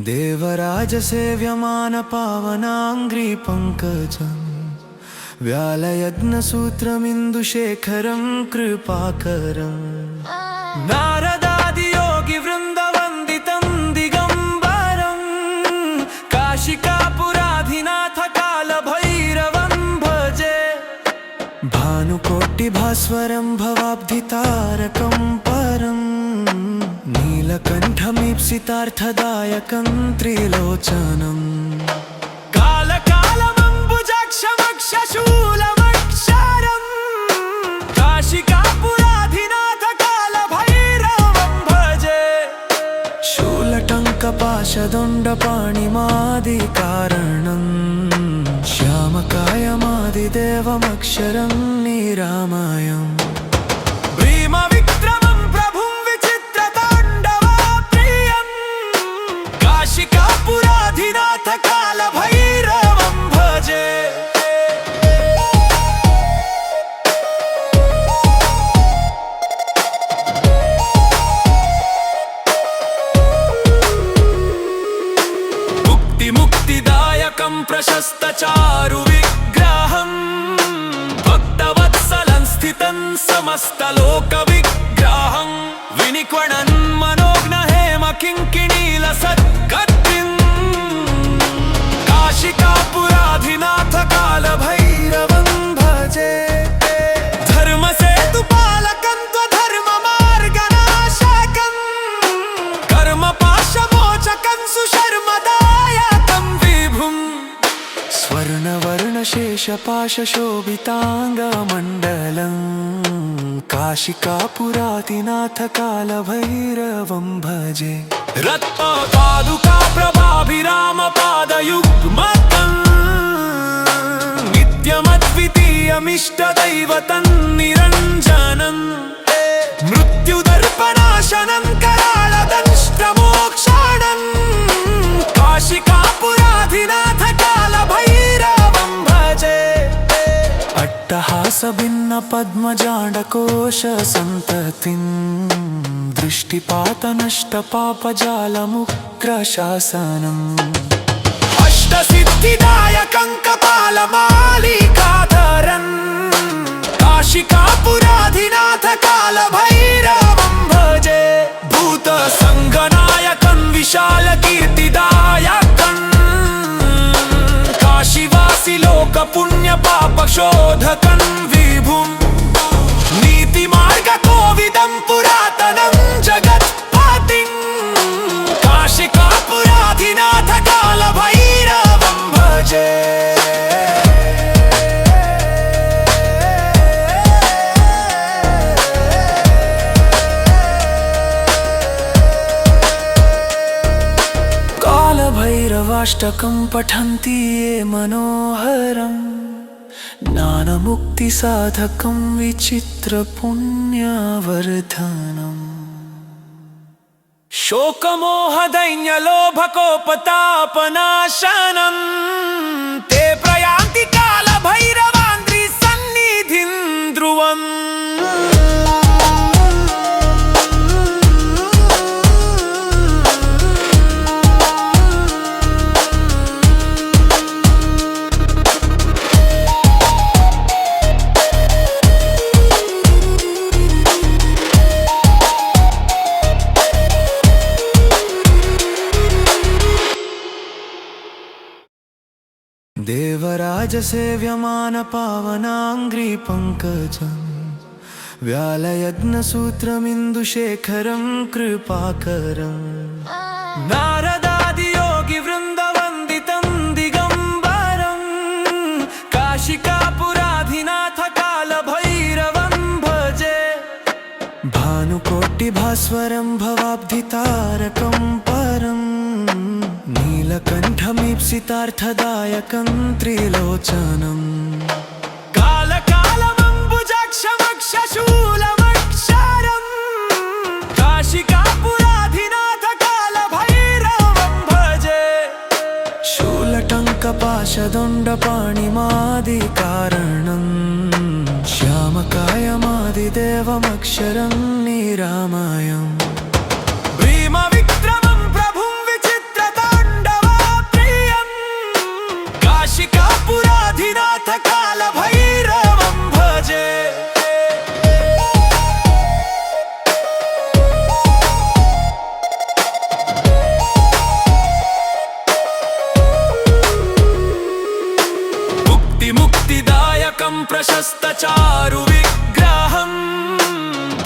देवराजसेव्यमानपावनाङ्घ्रि पङ्कजम् व्यालयज्ञसूत्रमिन्दुशेखरं कृपाकरम् नारदादियोगिवृन्दवन्दितं दिगम्बरं काशिकापुराधिनाथकालभैरवं भजे भानुकोटिभास्वरं भवाब्धितारकं परम् नीलकण्ठमीप्सितार्थदायकं त्रिलोचनम् कालकालमम्बुजाक्षमक्षशूलमक्षरम् काशिकापुराधिनाथकालभैरवं भजे शूलटङ्कपाशदण्डपाणिमादिकारणम् श्यामकायमादिदेवमक्षरं निरामयम् भीमविक्रमं प्रभुं विचित्रताण्डवप्रियं काशिकापुराधिनाथकालभैरवं भजे मुक्तिदायकं प्रशस्तचारुविग्रहं भक्तवत्सलं स्थितं समस्तलोकविग्रहं विनिक्वणन् मनोज्ञहेमकिङ्किणीलसत्कर्त्रीं काशिकापुराधिनाथकालभैरवं भजे धर्मसेतुपालकं त्वधर्ममार्गनाशकं कर्मपाशमोचकं सुशर्मदायकं विभुं स्वर्णवर्णशेषपाशशोभिताङ्गमण्डलं काशिकापुराधिनाथकालभैरवं भजे रत्नपादुकाप्रभाभिरामपादयुग्मकं नित्यमद्वितीयमिष्टदैवतं निरञ्जनं मृत्युदर्पणाशनं कराळदंष्ट्रमोक्षणं काशिकापुराधिनाथकालभैरवं भजे अट्टहासभिन्नपद्मजाण्डकोशसन्ततिं दृष्टिपातनष्टपापजालमुग्रशासनम् अष्टसिद्धिदायकं कपालमालिकाधरं काशिकापुराधिनाथकालभैरवं भजे भूतसङ्गनायकं विशालकीर्तिदायकं काशीवासिलोकपुण्यपापशोधकं विभुं नीतिमार्गकोविदं पुरातनं जगत्पतिं काशिकापुराधिनाथकालभैरवं भजे कालभैरवाष्टकं पठन्ति ये मनोहरम् ज्ञानमुक्तिसाधकं विचित्रपुण्यवर्धनम् शोकमोहदैन्यलोभकोपतापनाशनं ते प्रयान्ति कालभैरवाङ्घ्रिसन्निधिं ध्रुवम् देवराजसेव्यमानपावनाङ्घ्रि पङ्कजम् व्यालयज्ञसूत्रमिन्दुशेखरं कृपाकरम् नारदादियोगिवृन्दवन्दितं दिगम्बरं काशिकापुराधिनाथकालभैरवं भजे भानुकोटिभास्वरं भवाब्धितारकं परम् नीलकण्ठमीप्सितार्थदायकं त्रिलोचनम् कालकालमम्बुजाक्षमक्षशूलमक्षरम् काशिकापुराधिनाथकालभैरवं भजे शूलटङ्कपाशदण्डपाणिमादिकारणम् श्यामकायमादिदेवमक्षरं निरामयम् भीमविक्रमं प्रभुं विचित्रताण्डवप्रियं प्रशस्तचारु विग्रहम्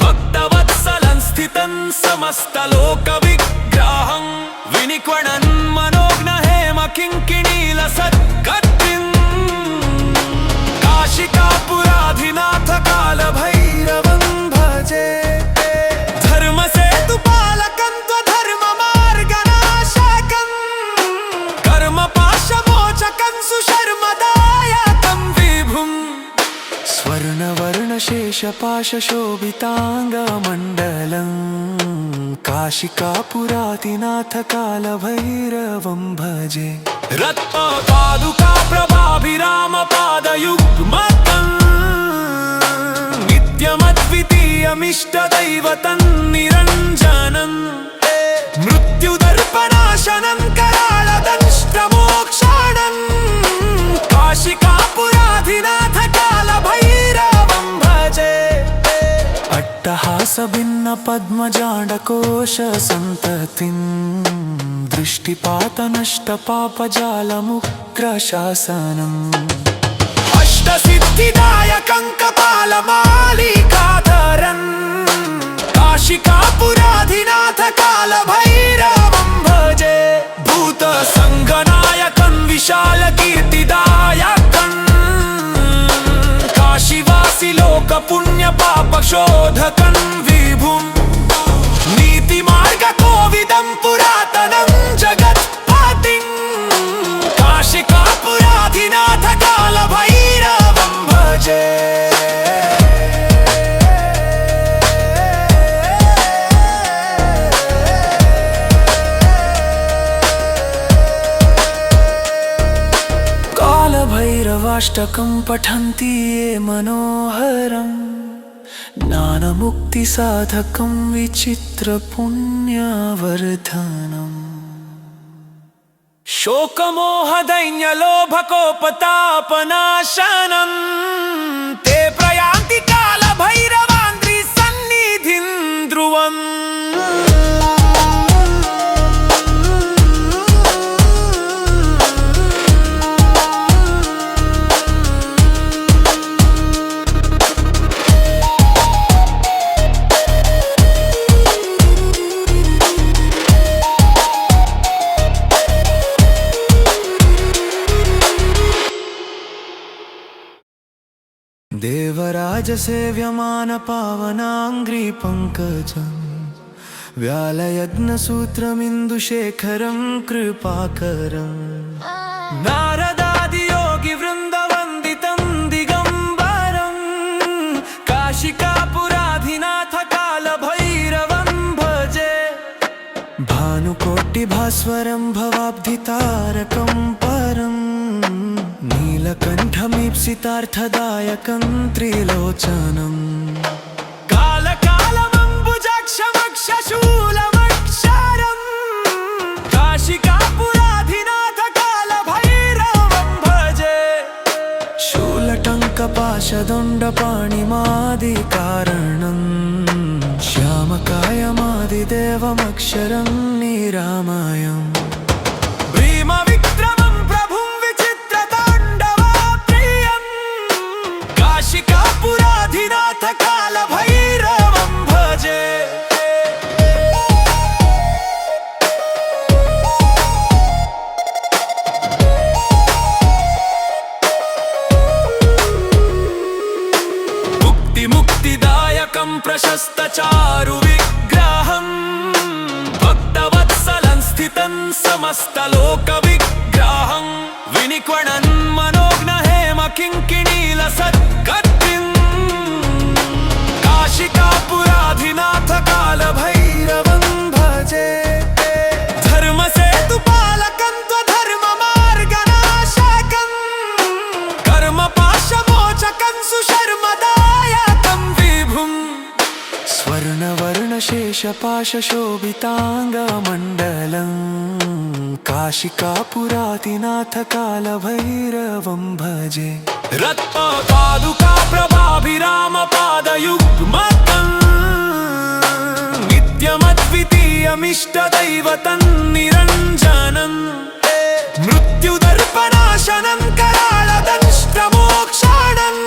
भक्तवत्सलं स्थितं समस्तलोकविग्रहम् विनिक्वणन् मनोज्ञ हेम किङ्किणीलसत्कर्त्रीम् काशिकापुराधिनाथ कालभैरवं भजे धर्मसेतुपालकं त्वधर्ममार्गनाशकं कर्मपाशमोचकं सुशर्मदायकं विभुम् स्वर्णवर्णशेषपाशशोभिताङ्गमण्डलम् काशिकापुराधिनाथ कालभैरवं भजे रत्नपादुका प्रभाभिरामपादयुग्मकम् नित्यमद्वितीयमिष्टदैवतं निरञ्जनम् मृत्युदर्पनाशनं कराळदंष्टमोक्षणम् काशिकापुराधिनाथ कालभैरवं भजे अट्टहासभिन्न पद्मजाण्डकोश सन्ततिम् दृष्टिपातनष्टपापजालमुग्रशासनम् अष्टसिद्धिदायकं कपालमालिकाधरम् काशिकापुराधिनाथ कालभैरवं भजे भूतसङ्गनायकं विशालकीर्तिदायकम् काशीवासि लोकपुण्यपापशोधकं विभुम् नीतिमार्गकोविदं पुरातनं जगत्पतिं काशिकापुराधिनाथ कालभैरवं भजे कालभैरवाष्टकं पठन्ति ये मनोहरम् ज्ञानमुक्तिसाधकं विचित्रपुण्यवर्धनम् शोकमोहदैन्यलोभकोपतापनाशनं ते प्रयान्ति कालभैरवान्द्रिसन्निधिं ध्रुवम् देवराजसेव्यमानपावनाङ्घ्रिपङ्कजं व्यालयज्ञसूत्रमिन्दुशेखरं कृपाकरं नारदादियोगिवृन्दवन्दितं दिगम्बरं काशिकापुराधिनाथ कालभैरवं भजे भानुकोटिभास्वरं भवाब्धितारकं परम् नीलकण्ठमीप्सितार्थदायकं त्रिलोचनम् कालकालमम्बुजाक्षमक्षशूलमक्षरम् काशिकापुराधिनाथ कालभैरवं भजे शूलटङ्कपाशदण्डपाणिमादिकारणम् श्यामकायमादिदेवमक्षरं निरामयम् काशिकापुराधिनाथ कालभैरवं भजे मुक्तिदायकं प्रशस्तचारु विग्रहम् भक्तवत्सलं स्थितं समस्तलोकविग्रहम् विनिक्वणन् मनोज्ञ हेम किङ्किणीलसत्कर्त्रीम् काशिकापुराधिनाथ कालभैरवं भजे धर्मसेतुपालकं त्वधर्ममार्गनाशकं कर्मपाशमोचकं सुशर्मदायकं विभुम् स्वर्णवर्णशेषपाशशोभिताङ्गमण्डलम् काशिकापुराधिनाथ कालभैरवं भजे रत्नपादुका प्रभाभिरामपादयुग्मकम् नित्यमद्वितीयमिष्टदैवतं निरञ्जनम् मृत्युदर्पनाशनं कराळदंष्टमोक्षणम्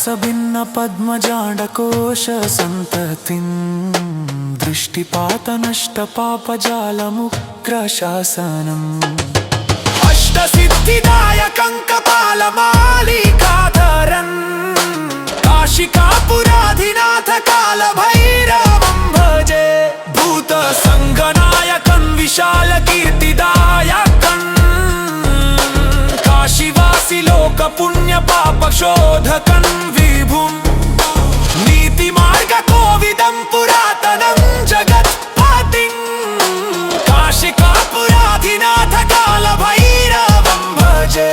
अट्टहासभिन्न पद्मजाण्डकोश सन्ततिं दृष्टिपातनष्टपापजालमुग्रशासनम् अष्टसिद्धिदायकं कपालमालिकाधरन् काशिकापुराधिनाथ कालभैरवं भजे भूतसङ्गनायकं विशालकीर्तिदायकम् काशीवासी लोकपुण्यपापशोधकं विभुं नीतिमार्गकोविदं पुरातनं जगत्पतिं काशिकापुराधिनाथ कालभैरवं भजे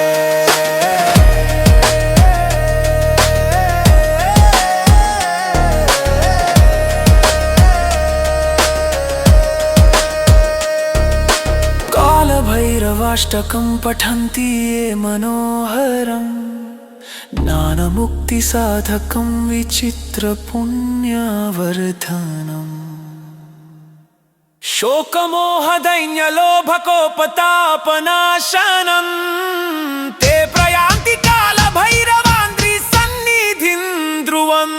कालभैरवाष्टकं पठन्ति ये मनोहरं ज्ञानमुक्तिसाधकं विचित्रपुण्यवर्धनम् शोकमोहदैन्यलोभकोपतापनाशनं ते प्रयान्ति कालभैरवान्द्रिसन्निधिं ध्रुवम्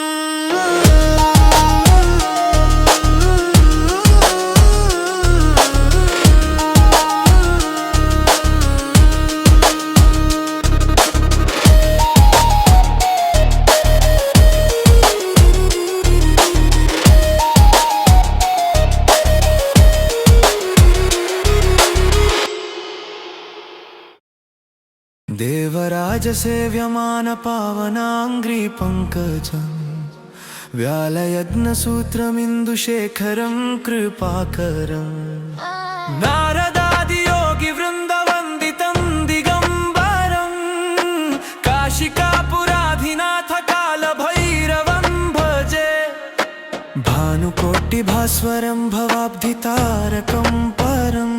देवराजसेव्यमानपावनाङ्घ्रिपङ्कजं व्यालयज्ञसूत्रमिन्दुशेखरं कृपाकरं नारदादियोगिवृन्दवन्दितं दिगम्बरं काशिकापुराधिनाथ कालभैरवं भजे भानुकोटिभास्वरं भवाब्धितारकं परम्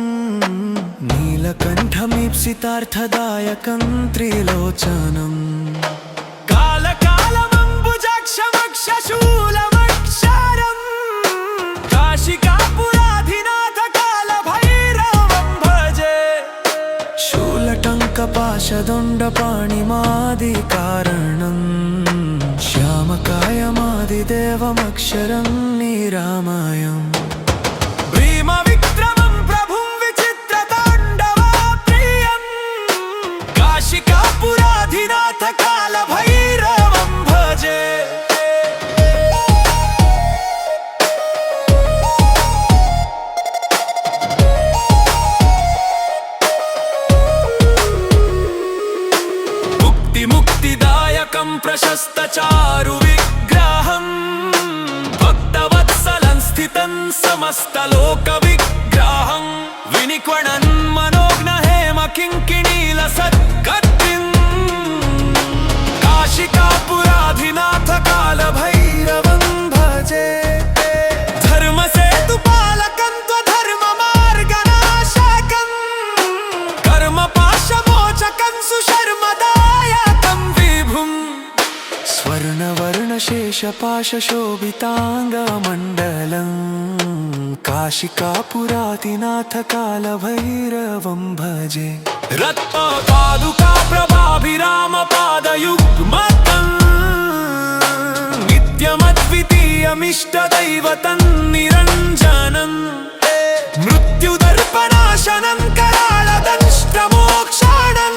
नीलकण्ठमीप्सितार्थदायकं त्रिलोचनम् कालकालमम्बुजाक्षमक्षशूलमक्षरम् काशिकापुराधिनाथ कालभैरवं भजे शूलटङ्कपाशदण्डपाणिमादिकारणं श्यामकायमादिदेवमक्षरं निरामयम् काशिकापुराधिनाथ कालभैरवं भजे मुक्तिदायकं प्रशस्तचारुविग्रहं भक्तवत्सलं स्थितं समस्तलोकविग्रहं विनिक्वणन् मनोज्ञहेमकिङ्किणीलसत्कर्त्रीं काशिकापुराधिनाथ कालभैरवं भजे धर्मसेतुपालकं त्वधर्ममार्गनाशकं कर्मपाशमोचकं सुशर्मदायकं विभुं स्वर्णवर्णशेषपाशशोभिताङ्गमण्डलं काशिकापुराधिनाथ कालभैरवं भजे रत्नपादुका प्रभाभिरामपादयुग्मतं नित्यमद्वितीयमिष्टदैवतं निरञ्जनं मृत्युदर्पनाशनं कराळदंष्ट्रमोक्षणं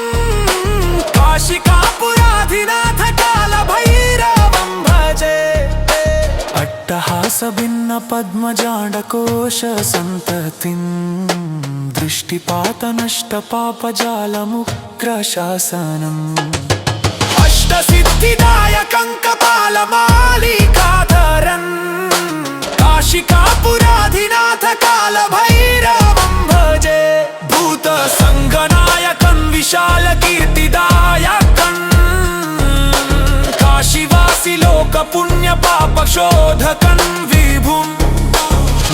काशिकापुराधिनाथ कालभैरवं भजे अट्टहासभिन्न पद्मजाण्डकोश सन्ततिं दृष्टिपातनष्टपापजालमुग्रशासनम् अष्टसिद्धिदायकं कपालमालिकाधरन् काशिकापुराधिनाथ कालभैरवं भजे भूतसङ्गनायकं विशालकीर्तिदायकम् काशीवासी लोकपुण्यपापशोधकं विभुं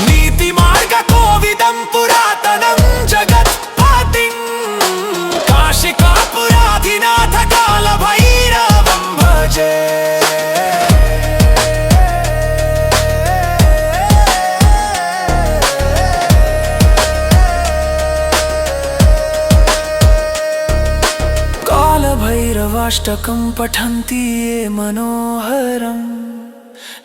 नीतिमार्गकोविदं पुरातनं जगत्पतिं काशिकापुराधिनाथ कालभैरवं भजे भैरवाष्टकं पठन्ति ये मनोहरं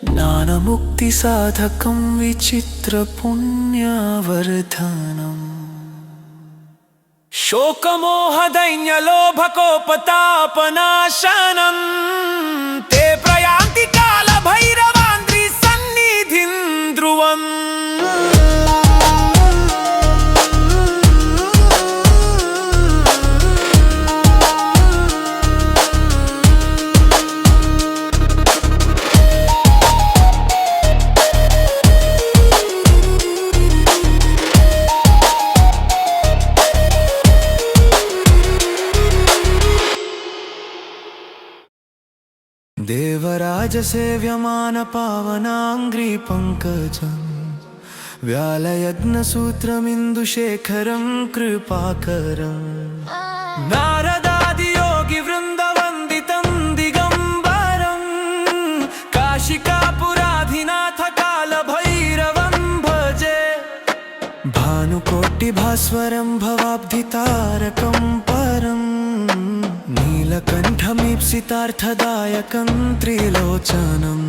ज्ञानमुक्तिसाधकं विचित्रपुण्यवर्धनम् शोकमोहदैन्यलोभकोपतापनाशनं ते प्रयान्ति कालभैरवान्द्रिसन्निधिं ध्रुवम् देवराजसेव्यमानपावनाङ्घ्रिपङ्कजं व्यालयज्ञसूत्रमिन्दुशेखरं कृपाकरं नारदादियोगिवृन्दवन्दितं दिगम्बरं काशिकापुराधिनाथकालभैरवं भजे भानुकोटिभास्वरं भवाब्धितारकं परम् नीलकण्ठमीप्सितार्थदायकं त्रिलोचनम्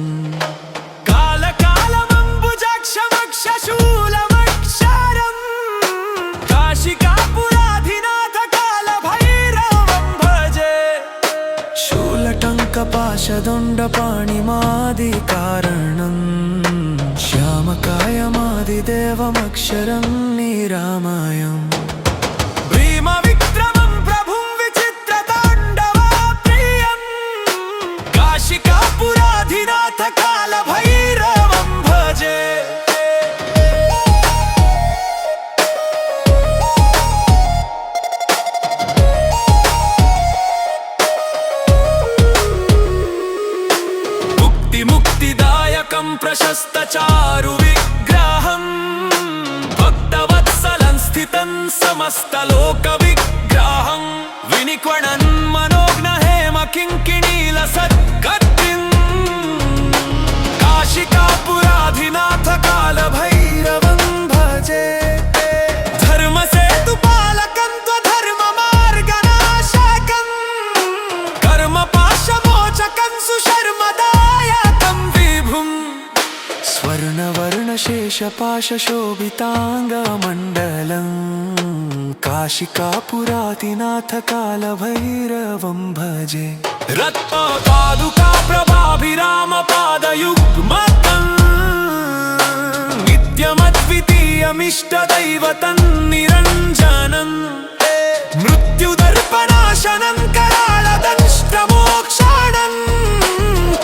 कालकालमम्बुजाक्षमक्षशूलमक्षरम् काशिकापुराधिनाथकालभैरवं भजे शूलटङ्कपाशदण्डपाणिमादिकारणं श्यामकायमादिदेवमक्षरं निरामयम् काशिकापुराधिनाथकालभैरवं भजे मुक्तिदायकं प्रशस्तचारुविग्रहं भक्तवत्सलं स्थितं समस्तलोकविग्रहं विनिक्वणन् मनोज्ञहेमकिङ्किणीलसत्कर्तिं काशिकापुराधिनाथकालभैरवं भजे धर्मसेतुपालकं त्वधर्ममार्गनाशकं कर्मपाशमोचकं सुशर्मदायकं विभुं स्वर्णवर्णशेषपाशशोभिताङ्गमण्डलं काशिकापुराधिनाथकालभैरवं भजे रत्नपादुकाप्रभाभिरामपादयुग्मकं नित्यमद्वितीयमिष्टदैवतं निरञ्जनं मृत्युदर्पणाशनं कराळदंष्ट्रमोक्षणं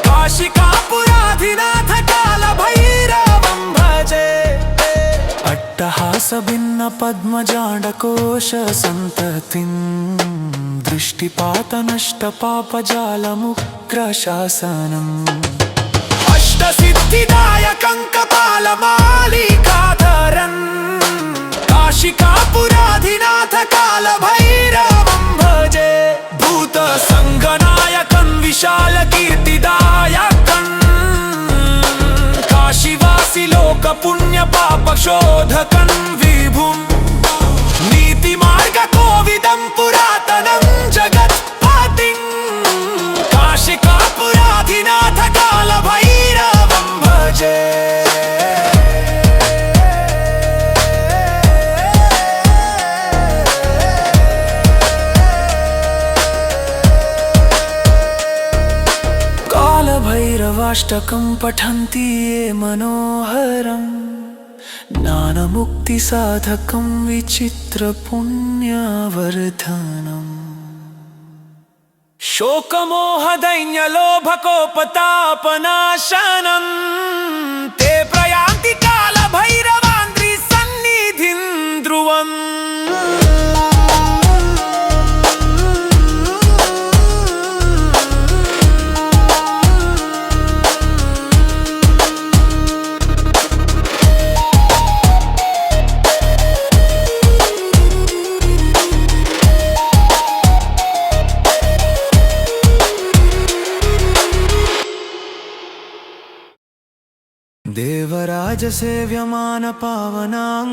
काशिकापुराधिनाथकालभैरवं भजे अट्टहासभिन्नपद्मजाण्डकोशसन्ततिं दृष्टिपातनष्टपापजालमुग्रशासनम् अष्टसिद्धिदायकं कपालमालिकाधरं काशिकापुराधिनाथकालभैरवं भजे भूतसङ्गनायकं विशालकीर्तिदायकं काशीवासि लोकपुण्यपापशोधकं विभुं नीतिमार्गकोविदं पुरातनं जगत्पतिं काशिकापुराधिनाथकालभैरवं भजे कालभैरवाष्टकं पठन्ति ये मनोहरं ज्ञानमुक्तिसाधकं विचित्रपुण्यवर्धनम् शोकमोहदैन्यलोभकोपतापनाशनं ते प्रयान्ति कालभैरवान्द्रिसन्निधिं ध्रुवम्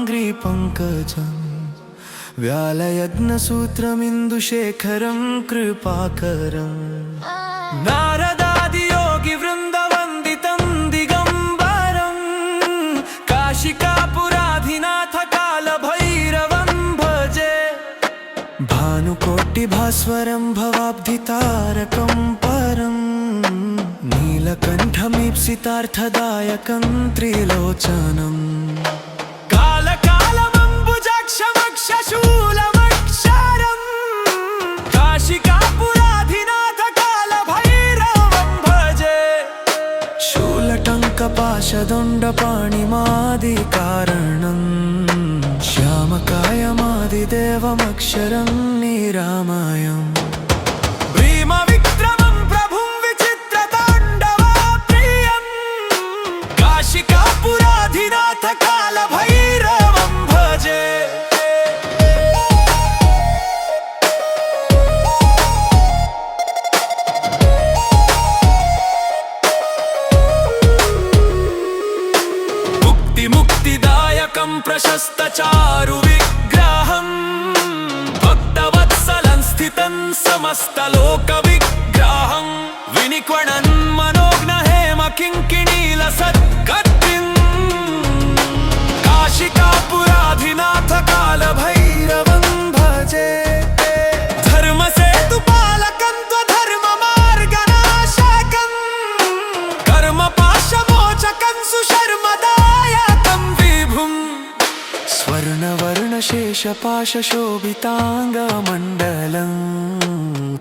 देवराजसेव्यमानपावनाङ्घ्रिपङ्कजं व्यालयज्ञसूत्रमिन्दुशेखरं कृपाकरं नारदादियोगिवृन्दवन्दितं दिगम्बरं काशिकापुराधिनाथ कालभैरवं भजे भानुकोटिभास्वरं भवाब्धितारकं परं नीलकण्ठमीप्सितार्थदायकं त्रिलोचनम् शूलमक्षरं काशिकापुराधिनाथ कालभैरवं भजे शूलटङ्कपाशदण्डपाणिमादिकारणं श्यामकायमादिदेवमक्षरं निरामयम् भीमविक्रमं प्रभुं विचित्रताण्डवप्रियं काशिकापुराधिनाथ कालभैरवं भजे मुक्तिदायकं प्रशस्तचारुविग्रहं भक्तवत्सलं स्थितं समस्तलोकविग्रहं विनिक्वणन् मनोज्ञहेमकिङ्किणीलसत्कर्त्रीं काशिकापुराधिनाथ कालभैरवं भजे धर्मसेतुपालकं त्वधर्ममार्गनाशकं कर्मपाशमोचकं सुशर्मदा स्वर्णवर्णशेषपाशशोभिताङ्गमण्डलं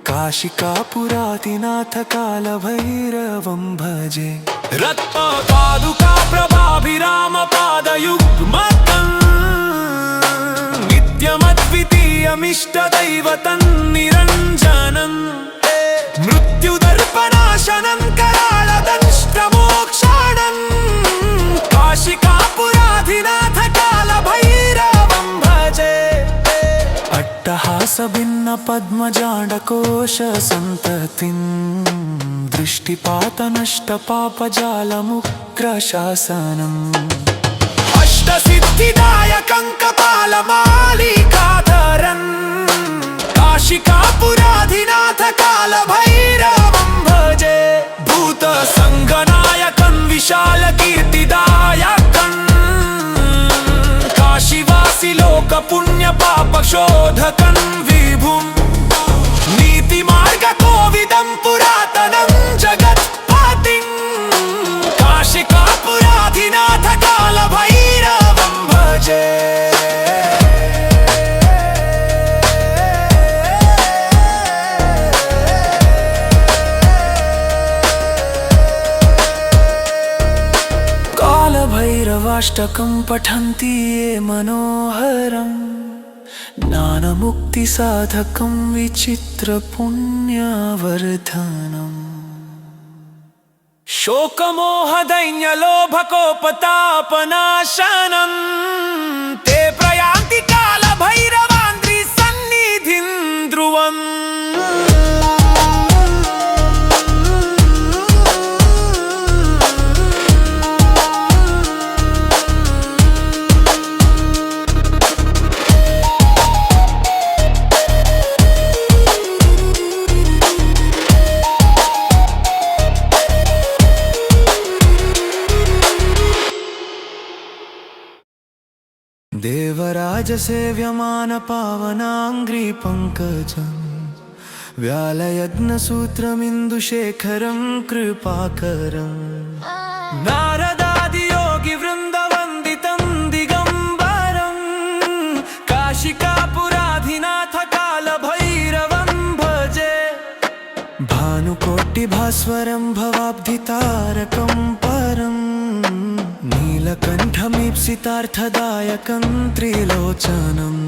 काशिकापुराधिनाथ कालभैरवं भजे रत्नपादुकाप्रभाभिरामपादयुग्मतं नित्यमद्वितीयमिष्टदैवतं निरञ्जनं मृत्युदर्पनाशनं कराळदंष्ट्रमोक्षणं काशिकापुराधिनाथ कालभैरवं भजे अट्टहासभिन्नपद्मजाण्डकोशसन्ततिं दृष्टिपातनष्टपापजालमुग्रशासनम् अष्टसिद्धिदायकं कपालमालिकाधरं काशिकापुराधिनाथ कालभैरवं भजे भूतसङ्गनायकं विशालकीर्तिदायकं काशीवासि लोकपुण्यपापशोधकं विभुं नीतिमार्गकोविदं पुरातनं जगत्पतिं काशिकापुराधिनाथ कालभैरवं भजे कालभैरवाष्टकं पठन्ति ये मनोहरं ज्ञानमुक्तिसाधकं विचित्रपुण्यवर्धनम् शोकमोहदैन्यलोभकोपतापनाशनं ते प्रयान्ति कालभैरवान्द्रिसन्निधिं ध्रुवम् देवराजसेव्यमानपावनाङ्घ्रिपङ्कजं व्यालयज्ञसूत्रमिन्दुशेखरं कृपाकरं नारदादियोगिवृन्दवन्दितं दिगम्बरं काशिकापुराधिनाथ कालभैरवं भजे भानुकोटिभास्वरं भवाब्धितारकं परं नीलकण्ठमीप्सितार्थदायकं त्रिलोचनम्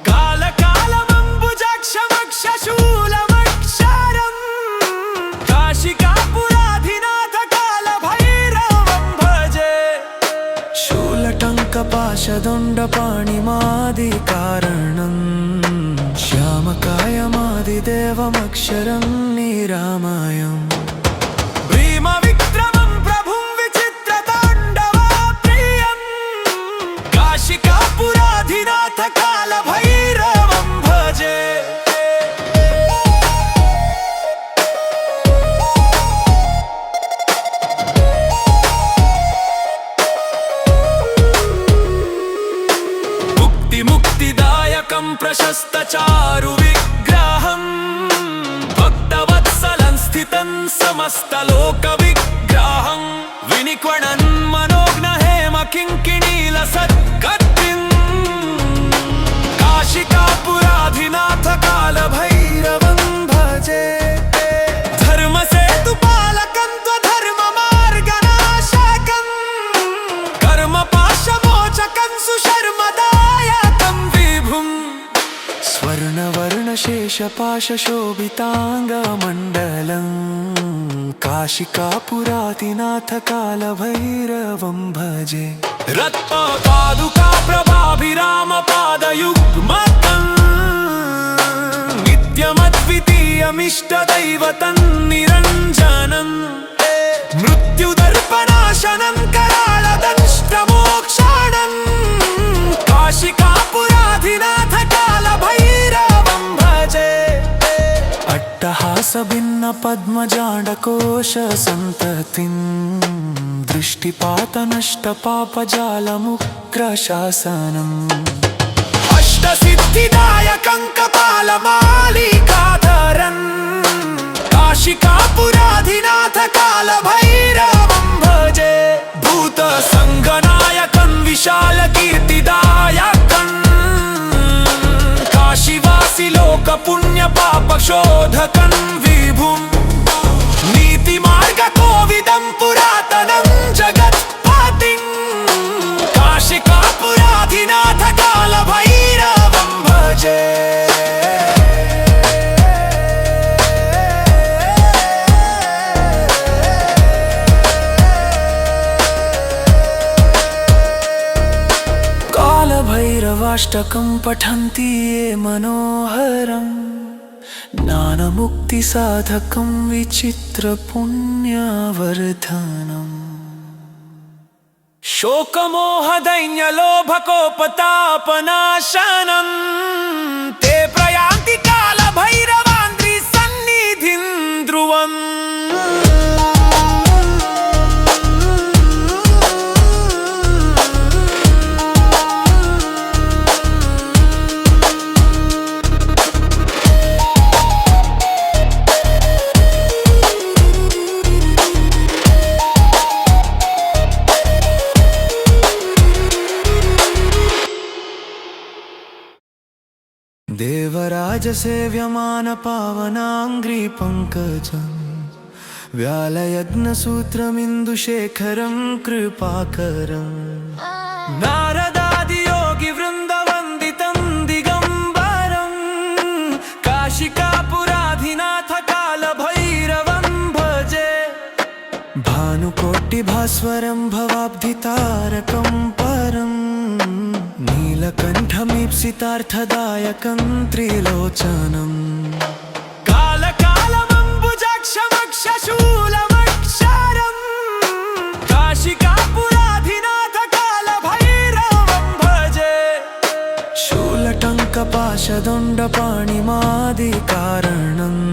कालकालमम्बुजाक्षमक्षशूलमक्षरं काशिकापुराधिनाथ कालभैरवं भजे शूलटङ्कपाशदण्डपाणिमादिकारणं श्यामकायमादिदेवमक्षरं निरामयम् भीमविक्रमं प्रभुं विचित्रताण्डवप्रियं काशिकापुराधिनाथ कालभैरवं प्रशस्तचारु विग्रहम् भक्तवत्सलं स्थितं समस्तलोकविग्रहम् विनिक्वणन् मनोज्ञ हेम किङ्किणीलसत्कर्त्रीम् काशिकापुराधिनाथ कालभैरवं भजे धर्मसेतुपालकं त्वधर्ममार्गनाशकं कर्मपाशमोचकं सुशर्मदायकं विभुम् स्वर्णवर्णशेषपाशशोभिताङ्गमण्डलम् काशिकापुराधिनाथ कालभैरवं भजे रत्नपादुका प्रभाभिरामपादयुग्मकम् नित्यमद्वितीयमिष्टदैवतं निरञ्जनम् मृत्युदर्पनाशनं कराळदंष्ट्रमोक्षणम् काशिकापुराधिनाथ कालभैरवं भजे अट्टहासभिन्न पद्मजाण्डकोश सन्ततिं दृष्टिपातनष्टपापजालमुग्रशासनम् अष्टसिद्धिदायकं कपालमालिकाधरन् काशिकापुराधिनाथ कालभैरवं भजे भूतसङ्गनायकं विशालकीर्तिदायकं काशीवासि लोकपुण्यपापशोधकं विभुम् नीतिमार्गकोविदं पुरातनं जगत्पतिं काशिकापुराधिनाथ कालभैरवं भजे कालभैरवाष्टकं पठन्ति ये मनोहरम् ज्ञानमुक्तिसाधकं विचित्रपुण्यवर्धनम् शोकमोहदैन्यलोभकोपतापनाशनम् ते प्रयान्ति कालभैरवान्द्रिसन्निधिं ध्रुवम् देवराजसेव्यमानपावनाङ्घ्रिपङ्कजं व्यालयज्ञसूत्रमिन्दुशेखरं कृपाकरं नारदादियोगिवृन्दवन्दितं दिगम्बरं काशिकापुराधिनाथ कालभैरवं भजे भानुकोटिभास्वरं भवाब्धितारकं परम् नीलकण्ठमीप्सितार्थदायकं त्रिलोचनम् कालकालमम्बुजाक्षमक्षशूलमक्षरम् काशिकापुराधिनाथ कालभैरवं भजे शूलटङ्कपाशदण्डपाणिमादिकारणम्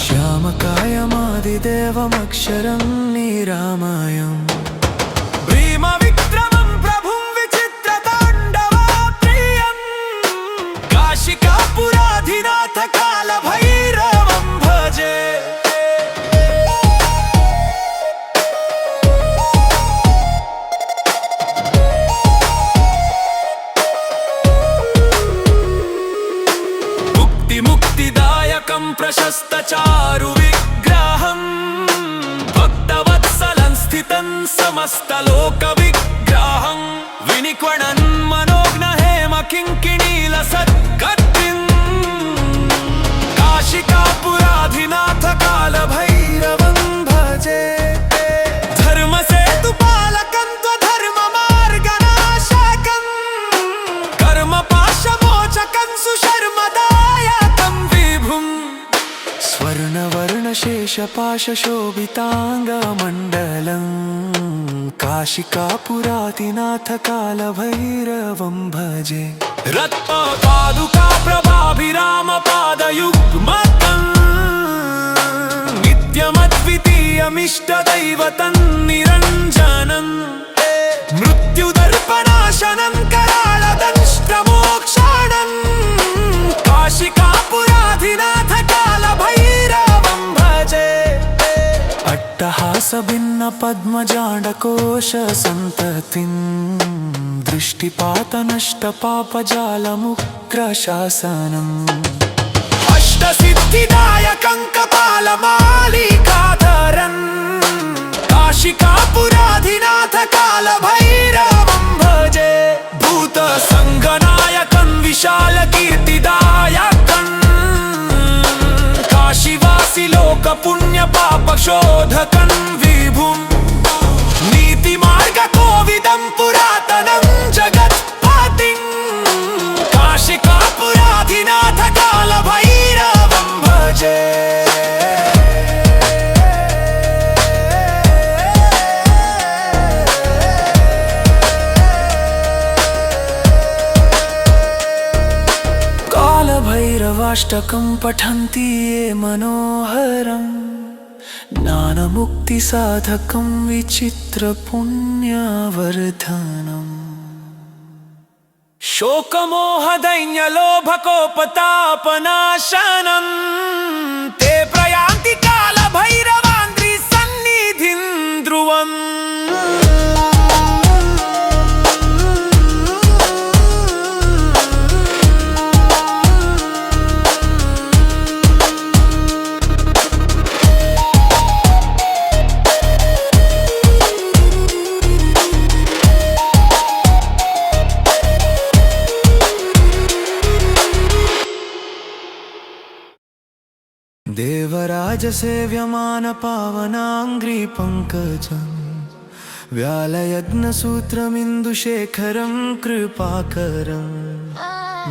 श्यामकायमादिदेवमक्षरं निरामयम् भीमविक्रमं प्रभुं विचित्रताण्डवप्रियं काशिकापुराधिनाथ कालभैरवं भजे मुक्तिदायकं प्रशस्तचारु विग्रहम् भक्तवत्सलं स्थितं समस्तलोकविग्रहम् विनिक्वणन् मनोज्ञ हेम किङ्किणीलसत्कर्त्रीम् काशिकापुराधिनाथ कालभैरवं भजे धर्मसेतुपालकं त्वधर्ममार्गनाशकं कर्मपाशमोचकं सुशर्मदायकं विभुम् स्वर्णवर्णशेषपाशशोभिताङ्गमण्डलम् काशिकापुराधिनाथ कालभैरवं भजे रत्नपादुका प्रभाभिरामपादयुग्मकम् नित्यमद्वितीयमिष्टदैवतं निरञ्जनम् मृत्युदर्पनाशनं कराळदंष्ट्रमोक्षणम् अट्टहासभिन्न पद्मजाण्डकोश सन्ततिं दृष्टिपातनष्टपापजालमुग्रशासनम् अष्टसिद्धिदायकं कपालमालिकाधरन् काशिकापुराधिनाथ कालभैरवं भजे भूतसङ्गनायकं विशालकीर्तिदायकं काशीवासि लोकपुण्यपापशोधकं विभुं नीतिमार्गकोविदं पुरातनं जगत्पतिं काशिकापुराधिनाथ कालभैरवं भजे कालभैरवाष्टकं पठन्ति ये मनोहरम् ज्ञानमुक्तिसाधकं विचित्रपुण्यवर्धनम् शोकमोहदैन्यलोभकोपतापनाशनं ते प्रयान्ति कालभैरवाङ्घ्रिसन्निधिं ध्रुवम् देवराजसेव्यमानपावनाङ्घ्रिपङ्कजं व्यालयज्ञसूत्रमिन्दुशेखरं कृपाकरं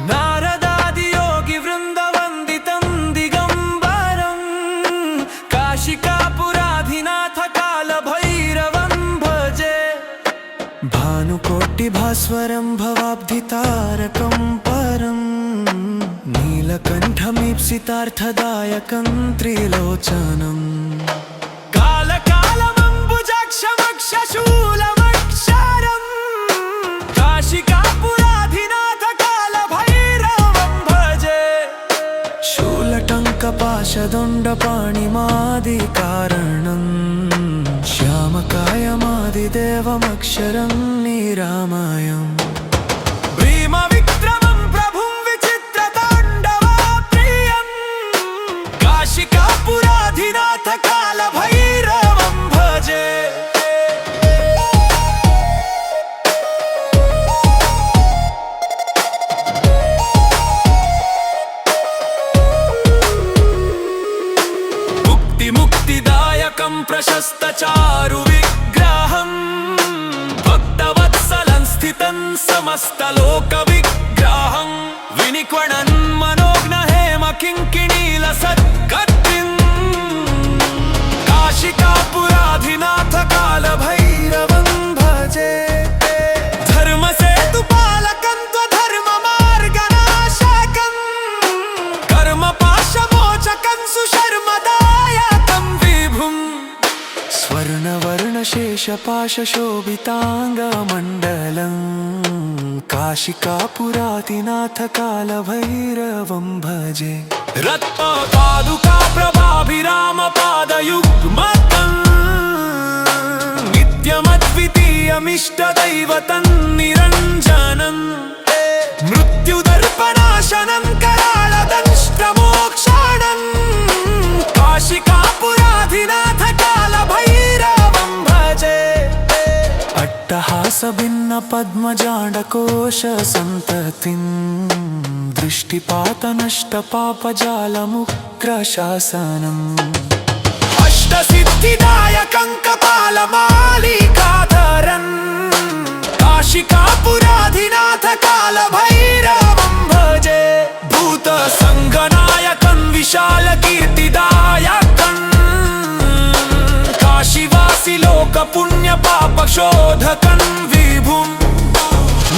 नारदादियोगिवृन्दवन्दितं दिगम्बरं काशिकापुराधिनाथ कालभैरवं भजे भानुकोटिभास्वरं भवाब्धितारकं परम् नीलकण्ठमीप्सितार्थदायकं त्रिलोचनम् कालकालमम्बुजाक्षमक्षशूलमक्षरम् काशिकापुराधिनाथ कालभैरवं भजे शूलटङ्कपाशदण्डपाणिमादिकारणं श्यामकायमादिदेवमक्षरं निरामयम् भीमविक्रमं प्रभुं विचित्रताण्डवप्रियं काशिकापुराधिनाथ कालभैरवं भजे मुक्तिदायकं प्रशस्तचारुविग्रहं भक्तवत्सलं स्थितं समस्तलोकविग्रहं विनिक्वणन् मनोज्ञहेमकिङ्किणीलसत्कर्त्रीं काशिकापुराधिनाथ कालभैरवं भजे धर्मसेतुपालकं त्वधर्ममार्गनाशकं कर्मपाशमोचकं सुशर्मदायकं विभुं स्वर्णवर्णशेषपाशशोभिताङ्गमण्डलं काशिकापुराधिनाथ कालभैरवं भजे रत्नपादुकाप्रभाभिरामपादयुग्मतं नित्यमद्वितीयमिष्टदैवतं निरञ्जनं मृत्युदर्पनाशनं कराळदंष्ट्रमोक्षणं काशिकापुराधिनाथ कालभैरवं भजे अट्टहासभिन्न पद्मजाण्डकोश सन्ततिं दृष्टिपातनष्टपापजालमुग्रशासनम् अष्टसिद्धिदायकं कपालमालिकाधरन् काशिकापुराधिनाथ कालभैरवं भजे भूतसङ्गनायकं विशालकीर्तिदायकं काशीवासि लोकपुण्यपापशोधकं विभुं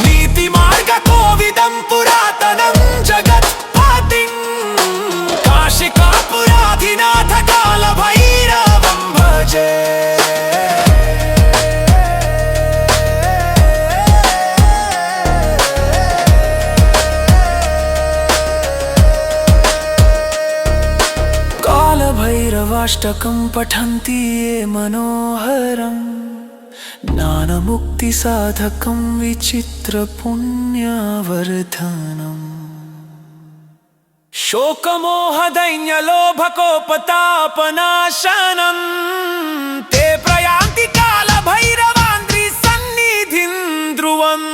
नीतिमार्गकोविदं पुरातनं जगत्पतिं काशिकापुराधिनाथ कालभैरवं भजे भैरवाष्टकं पठन्ति ये मनोहरम् ज्ञानमुक्तिसाधकं विचित्रपुण्यवर्धनम् शोकमोहदैन्यलोभकोपतापनाशनम् ते प्रयान्ति कालभैरवान्द्रिसन्निधिं ध्रुवम्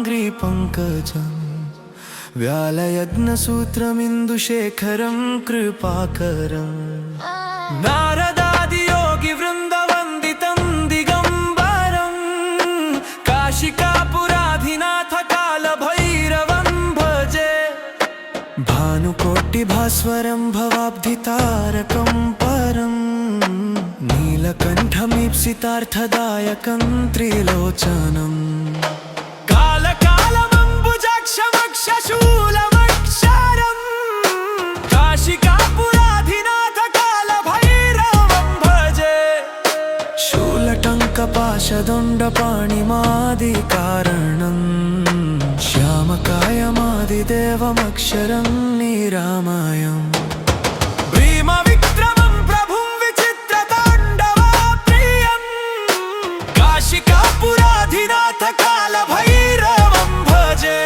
देवराजसेव्यमानपावनाङ्घ्रिपङ्कजम् व्यालयज्ञसूत्रमिन्दुशेखरं कृपाकरम् नारदादियोगिवृन्दवन्दितं दिगम्बरं काशिकापुराधिनाथकालभैरवं भजे भानुकोटिभास्वरं भवाब्धितारकं परम् नीलकण्ठमीप्सितार्थदायकं त्रिलोचनम् कालकालमम्बुजाक्षमक्षशूलमक्षरम् काशिकापुराधिनाथकालभैरवं भजे शूलटङ्कपाशदण्डपाणिमादिकारणम् श्यामकायमादिदेवमक्षरं निरामयम् भीमविक्रमं प्रभुं विचित्रताण्डवप्रियं काशिकापुराधिनाथकालभैरवं भजे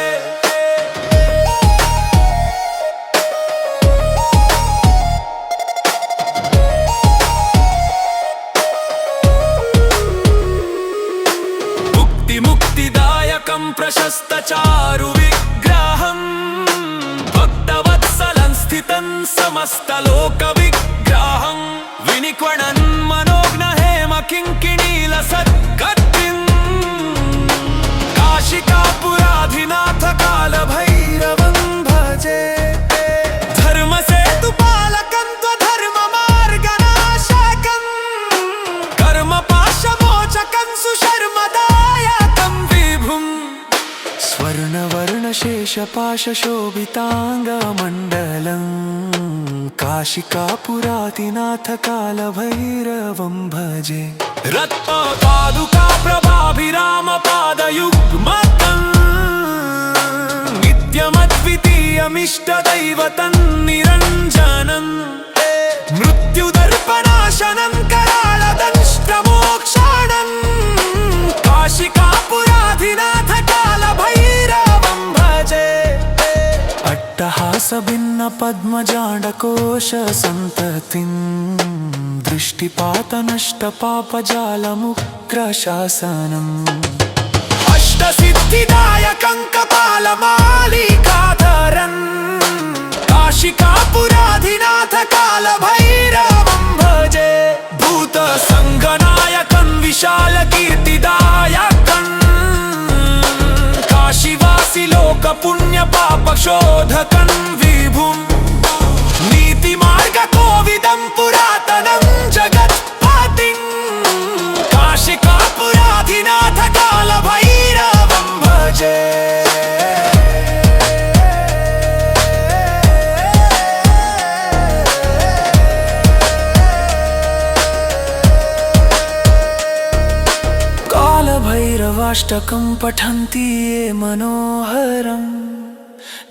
मुक्तिदायकं प्रशस्तचारुविग्रहं भक्तवत्सलं स्थितं समस्तलोकविग्रहं विनिक्वणन् मनोज्ञहेमकिङ्किणीलसत्कर्त्रीं काशिकापुराधिनाथकालभैरवं भजे धर्मसेतुपालकं त्वधर्ममार्गनाशकं कर्मपाशमोचकं सुशर्मदायकं विभुम् स्वर्णवर्णशेषपाशशोभिताङ्गमण्डलम् काशिकापुराधिनाथकालभैरवं भजे रत्नपादुकाप्रभाभिरामपादयुग्मकं नित्यमद्वितीयमिष्टदैवतं निरञ्जनं मृत्युदर्पणाशनं कराळदंष्ट्रमोक्षणं काशिकापुराधिनाथकालभैरवं भजे अट्टहासभिन्नपद्मजाण्डकोशसन्ततिं दृष्टिपातनष्टपापजालमुग्रशासनम् अष्टसिद्धिदायकं कपालमालिकाधरम् काशिकापुराधिनाथकालभैरवं भजे भूतसङ्गनायकं विशालकीर्तिदायकम् काशीवासिलोकपुण्यपापशोधकं विभुम् नीतिमार्गकोविदं पुरातनं जगत्पतिं काशिकापुराधिनाथकालभैरवं भजे कालभैरवाष्टकं पठन्ति ये मनोहरम्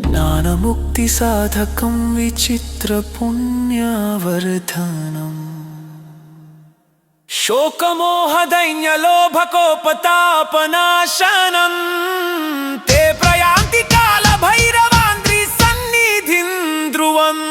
ज्ञानमुक्तिसाधकं विचित्रपुण्यवर्धनम् शोकमोहदैन्यलोभकोपतापनाशनम् ते प्रयान्ति कालभैरवान्द्रिसन्निधिं ध्रुवम्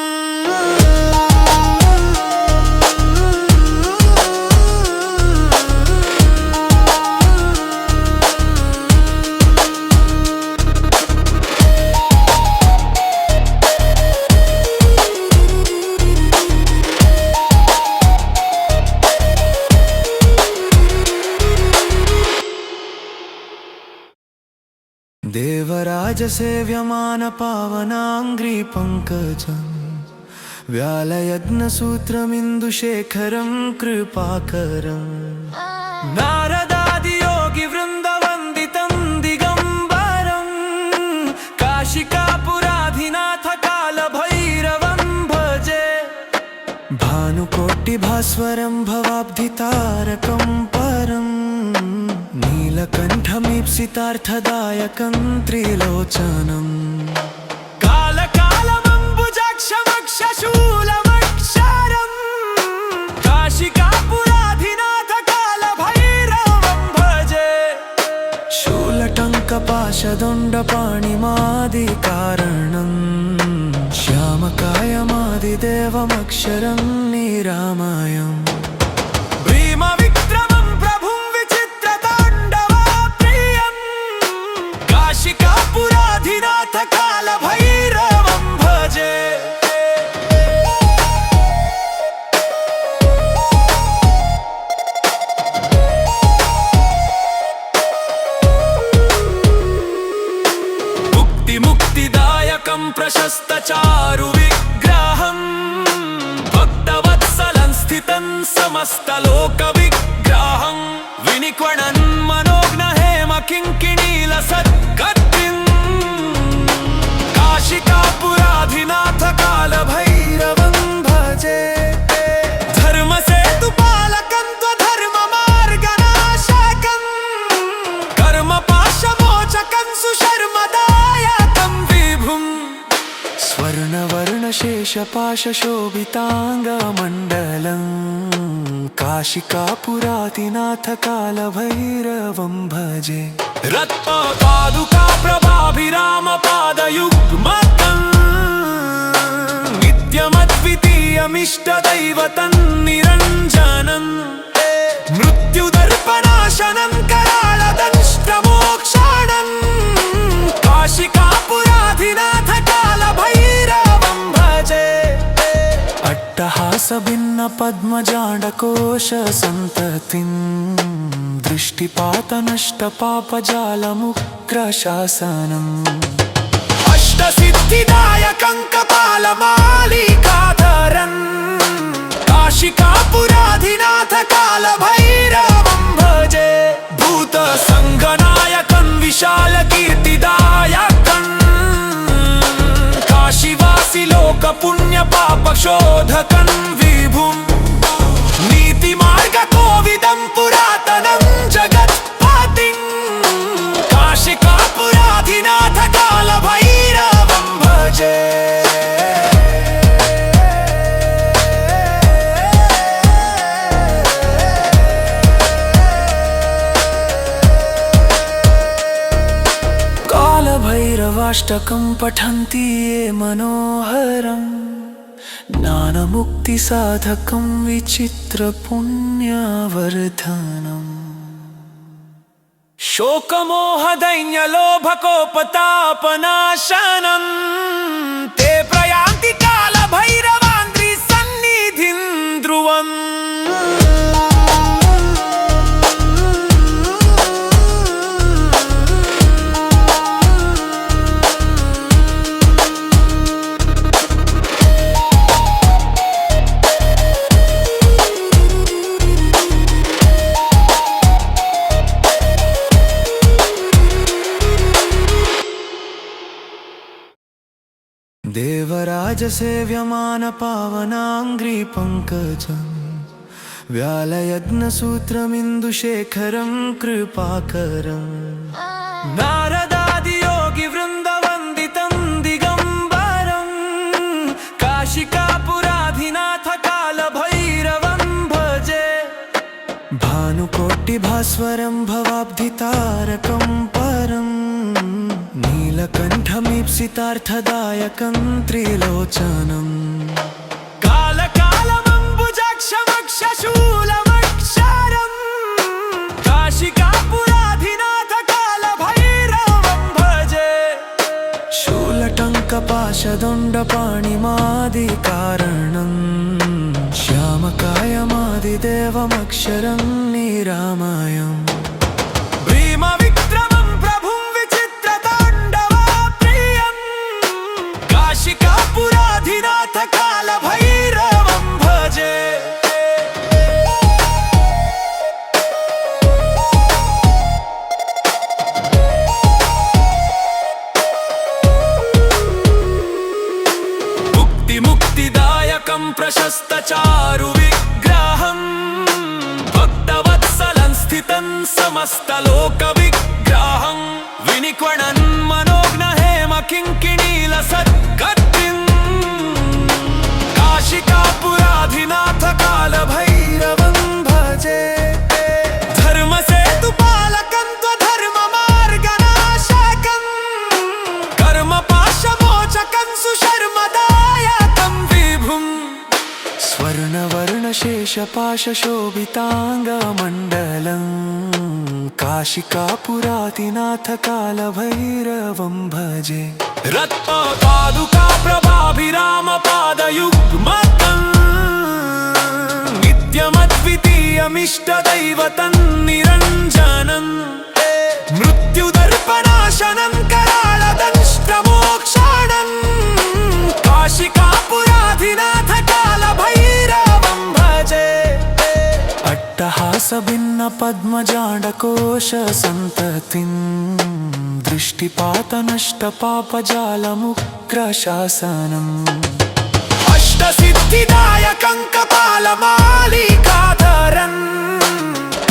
देवराजसेव्यमानपावनाङ्घ्रिपङ्कजम् व्यालयज्ञसूत्रमिन्दुशेखरं कृपाकरं नारदादियोगिवृन्दवन्दितं दिगम्बरं काशिकापुराधिनाथ कालभैरवं भजे भानुकोटिभास्वरं भवाब्धितारकं परं नीलकण्ठमीप्सितार्थदायकं त्रिलोचनम् कालकालमम्बुजाक्षमक्षशूलमक्षरम् काशिकापुराधिनाथ कालभैरवं भजे शूलटङ्कपाशदण्डपाणिमादिकारणम् श्यामकायमादिदेवमक्षरं निरामयम् भीमविक्रमं प्रभुं विचित्रताण्डवप्रियं काशिकापुराधिनाथ कालभैरवं भजे मुक्तिदायकं प्रशस्तचारुविग्रहं भक्तवत्सलं स्थितं समस्तलोकविग्रहं विनिक्वणन् मनोज्ञहेमकिङ्किणीलसत्कर्त्रीं काशिकापुराधिनाथ कालभैरवं भजे धर्मसेतुपालकं त्वधर्ममार्गनाशकं कर्मपाशमोचकं सुशर्मदायकं विभुं स्वर्णवर्णशेषपाशशोभिताङ्गमण्डलं काशिकापुराधिनाथ कालभैरवं भजे रत्नपादुका प्रभाभिरामपादयुग्मकं नित्यमद्वितीयमिष्टदैवतं निरञ्जनं मृत्युदर्पणाशनं कराळदंष्ट्रमोक्षणं काशिकापुराधिनाथ कालभैरवं भजे अट्टहासभिन्नपद्मजाण्डकोशसन्ततिं दृष्टिपातनष्टपापजालमुग्रशासनम् अष्टसिद्धिदायकं कपालमालिकाधरं काशिकापुराधिनाथ कालभैरवं भजे भूतसङ्गनायकं विशालकीर्तिदायकं काशीवासि लोकपुण्यपापशोधकं विभुं नीतिमार्गकोविदं पुरातनं जगत्पतिं काशिकापुराधिनाथ कालभैरवं भजे कालभैरवाष्टकं पठन्ति ये मनोहरं ज्ञानमुक्तिसाधकं विचित्रपुण्यवर्धनम् शोकमोहदैन्यलोभकोपतापनाशनं ते प्रयान्ति कालभैरवान्द्रिसन्निधिं ध्रुवम् देवराजसेव्यमानपावनाङ्घ्रिपङ्कजं व्यालयज्ञसूत्रमिन्दुशेखरं कृपाकरं नारदादियोगिवृन्दवन्दितं दिगम्बरं काशिकापुराधिनाथ कालभैरवं भजे भानुकोटिभास्वरं भवाब्धितारकं परं नीलकण्ठमीप्सितार्थदायकं त्रिलोचनं कालकालमम्बुजाक्षमक्षशूलमक्षरं काशिकापुराधिनाथ कालभैरवं भजे शूलटङ्कपाशदण्डपाणिमादिकारणं श्यामकायमादिदेवमक्षरं निरामयम् भीमविक्रमं प्रभुं विचित्रताण्डवप्रियं काशिकापुराधिनाथ कालभैरवं प्रशस्तचारु विग्रहम् भक्तवत्सलं स्थितं समस्तलोकविग्रहम् विनिक्वणन् मनोज्ञ हेम किङ्किणीलसत्कर्त्रीम् काशिकापुराधिनाथ कालभैरवं भजे धर्मसेतुपालकं त्वधर्ममार्गनाशकम् कर्मपाशमोचकं सुशर्मदायकं विभुम् स्वर्णवर्णशेषपाशशोभिताङ्गमण्डलम् काशिकापुराधिनाथ कालभैरवं भजे रत्नपादुका प्रभाभिरामपादयुग्मकम् नित्यमद्वितीयमिष्टदैवतं निरञ्जनम् मृत्युदर्पणाशनं कराळदंष्ट्रमोक्षणम् काशिकापुराधिनाथ कालभैरवं भजे अट्टहासभिन्न पद्मजाण्डकोश सन्ततिम् दृष्टिपातनष्टपापजालमुग्रशासनम् अष्टसिद्धिदायकं कपालमालिकाधरम्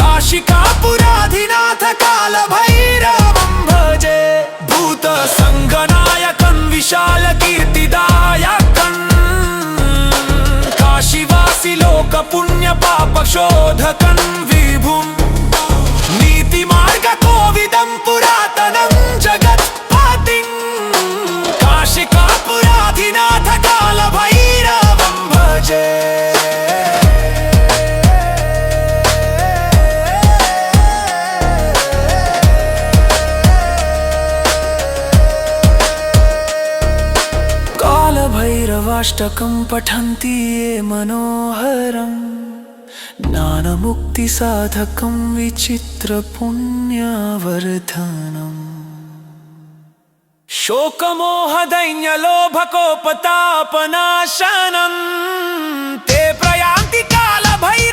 काशिकापुराधिनाथ कालभैरवं भजे भूतसङ्गनायकं विशालकीर्तिदायकम् काशीवासि लोकपुण्यपापशोधकं विभुम् नीतिमार्गकोविदं पुरातनं जगत्पतिं काशिकापुराधिनाथ कालभैरवं भजे कालभैरवाष्टकं पठन्ति ये मनोहरम् ज्ञानमुक्तिसाधकं विचित्रपुण्यवर्धनम् शोकमोहदैन्यलोभकोपतापनाशनं ते प्रयान्ति कालभैरवं